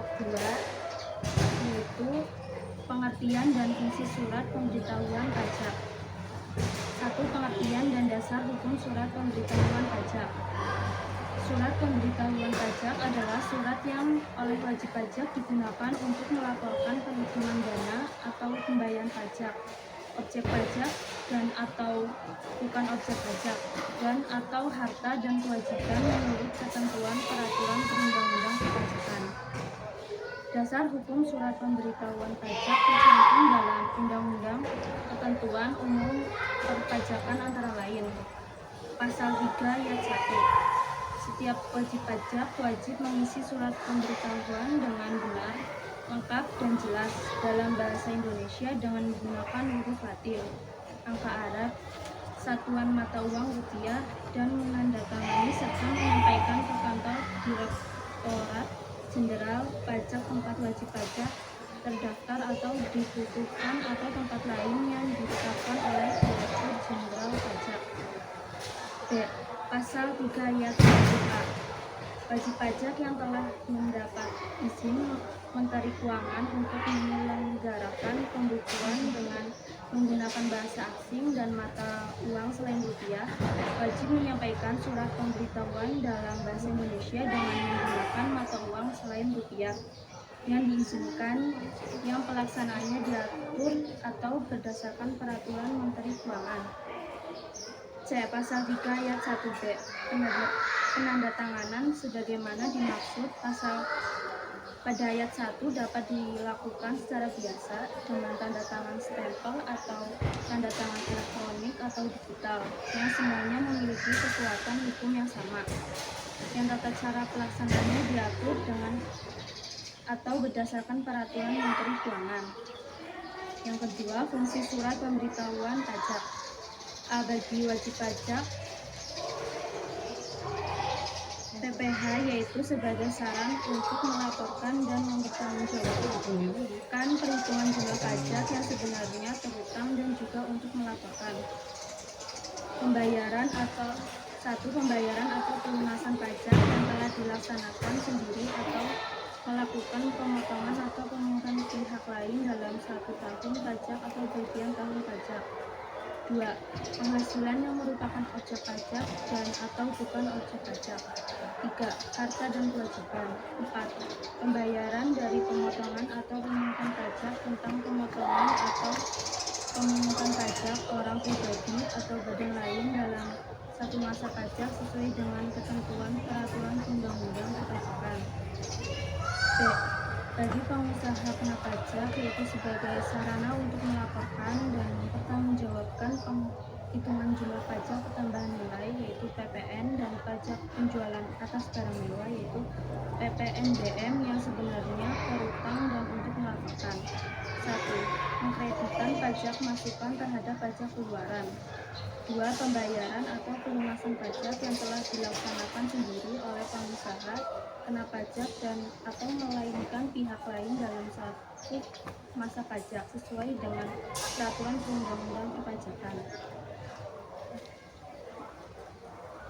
bab 2, yaitu pengertian dan fungsi surat pemberitahuan pajak. 1. Pengertian dan dasar hukum surat pemberitahuan pajak. Surat pemberitahuan pajak adalah surat yang oleh wajib pajak digunakan untuk melaporkan perhitungan dana atau pembayaran pajak, objek pajak dan atau bukan objek pajak, dan atau harta dan kewajiban menurut ketentuan peraturan perundang-undang perpajakan. Dasar hukum surat pemberitahuan pajak tercantum dalam Undang-Undang Ketentuan Umum Perpajakan antara lain. Pasal 3 ayat 1. Setiap wajib pajak wajib mengisi surat pemberitahuan dengan benar, lengkap dan jelas dalam bahasa Indonesia dengan menggunakan huruf Latin, angka Arab, satuan mata uang rupiah, dan menandatangani serta menyampaikan ke kantor Direktorat Jenderal Pajak tempat wajib pajak terdaftar atau dibutuhkan atau tempat lain yang ditetapkan oleh Direktur Jenderal Pajak. B. Pasal 3 ayat 1a. Wajib pajak yang telah mendapat izin Menteri Keuangan untuk menyelenggarakan pembukuan dengan menggunakan bahasa asing dan mata uang selain rupiah, wajib menyampaikan surat pemberitahuan dalam bahasa Indonesia dengan menggunakan mata uang selain rupiah yang diizinkan, yang pelaksanaannya diatur atau berdasarkan peraturan Menteri Keuangan. C. Pasal 3 ayat 1b. Penandatanganan sebagaimana dimaksud pasal pada ayat 1 dapat dilakukan secara biasa dengan tanda tangan stempel atau tanda tangan elektronik atau digital yang semuanya memiliki kekuatan hukum yang sama, yang tata cara pelaksanaannya diatur dengan atau berdasarkan peraturan Menteri Keuangan. Yang kedua, fungsi surat pemberitahuan pajak. A. Bagi wajib pajak, PPh yaitu sebagai saran untuk melaporkan dan mempertanggungjawabkan perhitungan jumlah pajak yang sebenarnya terutang dan juga untuk melaporkan pembayaran atau pelunasan pajak yang telah dilaksanakan sendiri atau melakukan pemotongan atau pemungutan pihak lain dalam 1 tahun pajak atau bagian tahun pajak. 2. Penghasilan yang merupakan objek pajak dan atau bukan objek pajak. 3. Harta dan kewajiban. 4. Pembayaran dari pemotongan atau pemungutan pajak tentang pemotongan atau pemungutan pajak orang pribadi atau badan lain dalam satu masa pajak sesuai dengan ketentuan peraturan undang-undang perpajakan. B. Bagi pengusaha kena pajak yaitu sebagai sarana untuk melaporkan dan mempertanggungjawabkan penghitungan jumlah pajak pertambahan nilai yaitu PPN dan pajak penjualan atas barang mewah yaitu PPNBM yang sebenarnya terutang dan untuk melaporkan. 1. Mengkreditkan pajak masukan terhadap pajak keluaran. 2. Pembayaran atau pelunasan pajak yang telah dilaksanakan sendiri oleh pengusaha kena pajak dan atau melainkan pihak lain dalam satu masa pajak sesuai dengan peraturan perundang-undang perpajakan.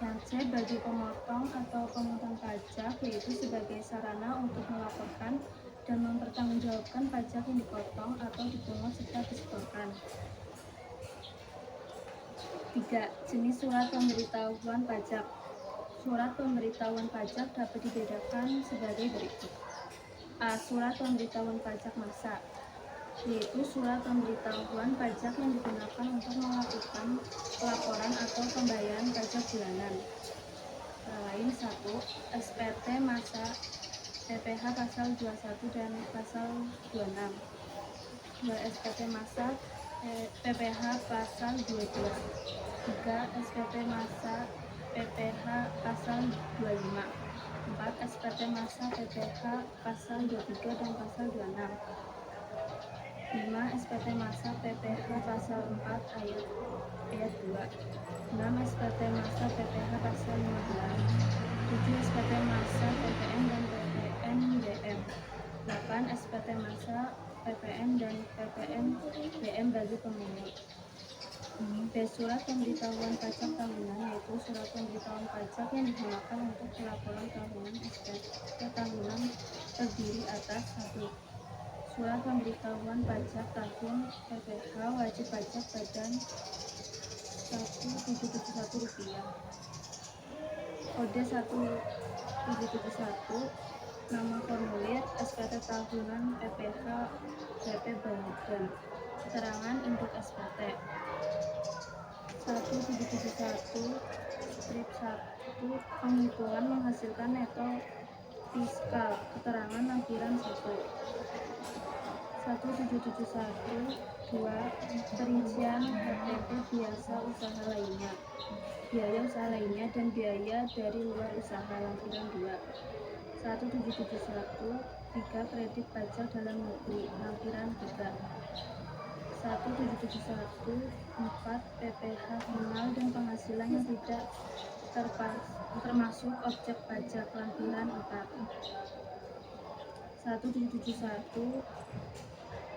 Yang C. Bagi pemotong atau pemungutan pajak yaitu sebagai sarana untuk melaporkan dan mempertanggungjawabkan pajak yang dipotong atau dipungut serta disetorkan. 3. Jenis surat pemberitahuan pajak. Surat pemberitahuan pajak dapat dibedakan sebagai berikut. A. Surat pemberitahuan pajak massa, yaitu surat pemberitahuan pajak yang digunakan untuk melakukan pelaporan atau pembayaran pajak bulanan. Lain 1. SPT massa PPh pasal 21 dan pasal 26. 2. SPT massa PPh pasal 22. 3. SPT massa PPh pasal 25. 4. SPT massa PPh pasal 23 dan pasal 26. 5. SPT massa PPh pasal 4 ayat 2. 6. SPT massa PPh pasal 15. 7. SPT massa PPN dan PPNBM. 8. SPT massa PPN dan PPNBM bagi pemungut. Surat pemberitahuan pajak tahunan yaitu surat pemberitahuan pajak yang digunakan untuk pelaporan tahunan SPT tahunan terdiri atas 1. Surat pemberitahuan pajak tahun PPh wajib pajak badan Rp1.771, kode 1771, nama formulir SPT tahunan PPh BP Badan, keterangan induk SPT 1771 strip 1, penghitungan menghasilkan neto fiskal, keterangan lampiran 1. 1771 2. Perincian HPP biasa usaha lainnya, biaya usaha lainnya dan biaya dari luar usaha, lampiran 2. 1771 3. Kredit pajak dalam negeri, lampiran 3. 1771 4. PPh final dan penghasilan yang tidak termasuk objek pajak, lampiran 4. 1771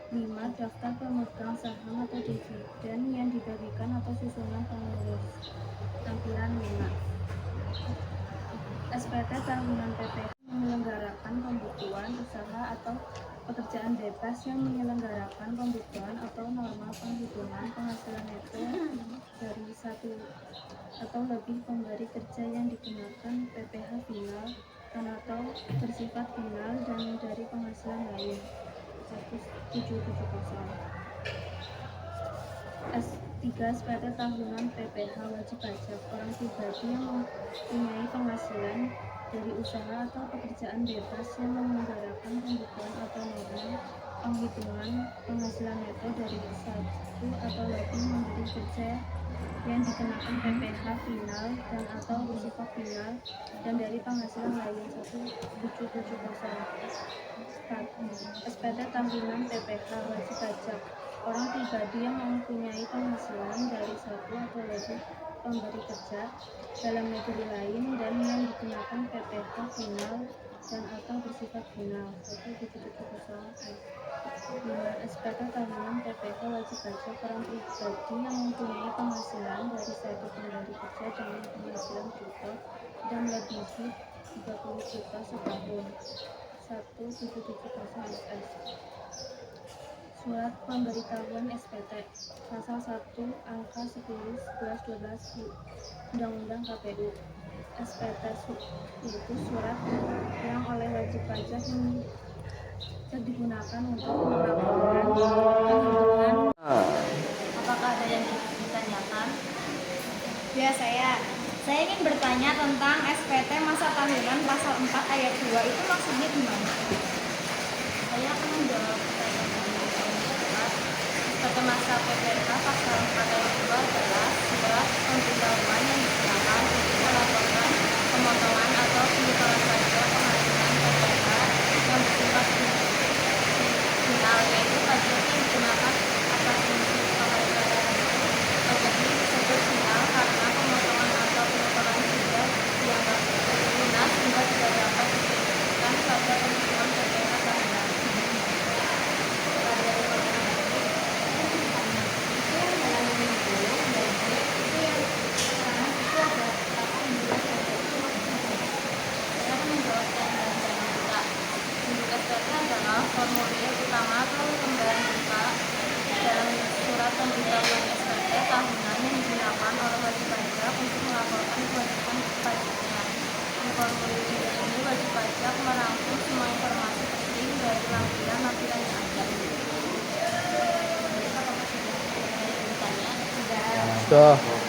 5. Daftar pemegang saham atau dividen yang dibagikan atau susunan pengurus, lampiran 5. SPT tahunan PPh menyelenggarakan pembukuan usaha atau pekerjaan bebas yang menyelenggarakan pembukuan atau norma penghitungan penghasilan neto dari satu atau lebih pemberi kerja yang dikenakan PPh final dan atau bersifat final dan dari penghasilan lain. 1770. S3. SPT tahunan PPh wajib pajak orang pribadi yang mempunyai penghasilan dari usaha atau pekerjaan bebas yang menyelenggarakan pembukuan atau norma penghitungan penghasilan neto dari satu atau lebih pemberi kerja yang dikenakan PPh final dan atau bersifat final dan dari penghasilan lain. 1770. SPT tahunan PPh wajib pajak orang pribadi yang mempunyai penghasilan dari satu atau lebih pemberi kerja dalam negeri lain dan yang dikenakan PPh final dan atau bersifat final. 1770. 5. SPT tahunan PPh wajib pajak orang pribadi yang mempunyai penghasilan dari satu pemberi kerja dengan penghasilan bruto dan melebihi 30 juta setahun. 1770 SS. Surat pemberitahuan SPT pasal 1 angka 10, 11, 12 Undang-Undang KPU. SPT yaitu surat yang oleh wajib pajak yang digunakan untuk melaporkan penghitungan. Apakah ada yang ditanyakan? Ya, saya ingin bertanya tentang SPT masa tahunan pasal 4 ayat 2 itu maksudnya gimana? Saya akan menjawab pertanyaan SPT masa PPh pasal 4 ayat 2 adalah surat pemberitahuan yang digunakan untuk melaporkan pemotongan atau penyetoraan pajak penghasilan PPh yang bersifat final, yaitu pajak yang digunakan atas prinsip penghasilan itu. Pajak ini disebut final karena pemotongan atau penyetoraan sudah dianggap lunas hingga tidak dapat disebutkan pada perhitungan PPh tahunan. SPT adalah formulir utama atau lembaran buka dalam surat pemberitahuan SPT tahunan yang digunakan oleh wajib pajak untuk melaporkan kewajiban pajaknya. Di formulir ini wajib pajak merangkum semua informasi penting dari lampiran-lampiran yang ada. Sudah.